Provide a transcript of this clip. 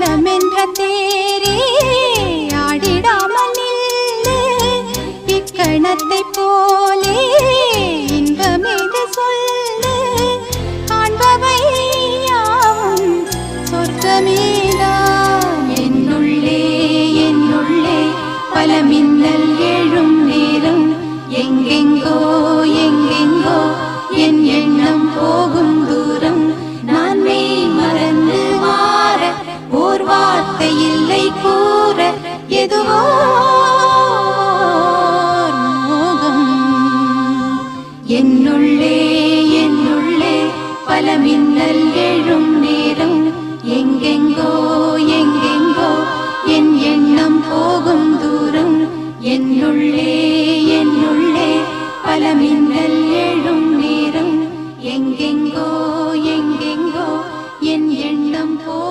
மனமென்ற தேரே ஆடிடாமல் நில்லு இக்கணத்தை போலே இன்பமேது சொல்லு காண்பவை யாவும் சொர்க்கமேதான் என்னுள்ளே என்னுள்ளே பல மின்னல் எழும் நேரம் எங்கெங்கோ எங்கெங்கோ என் எண்ணம் போகும் தூரம் நான் மெய் மறந்து மாற ஓர் வார்த்தை இல்லை கூற எதுவோ மோகம் என்னுள்ளே என்னுள்ளே பல மின்னல் எழும் நேரம் எங்கெங்கோ எங்கெங்கோ என் எண்ணம் போகும் தூரம் என்னுள்ளே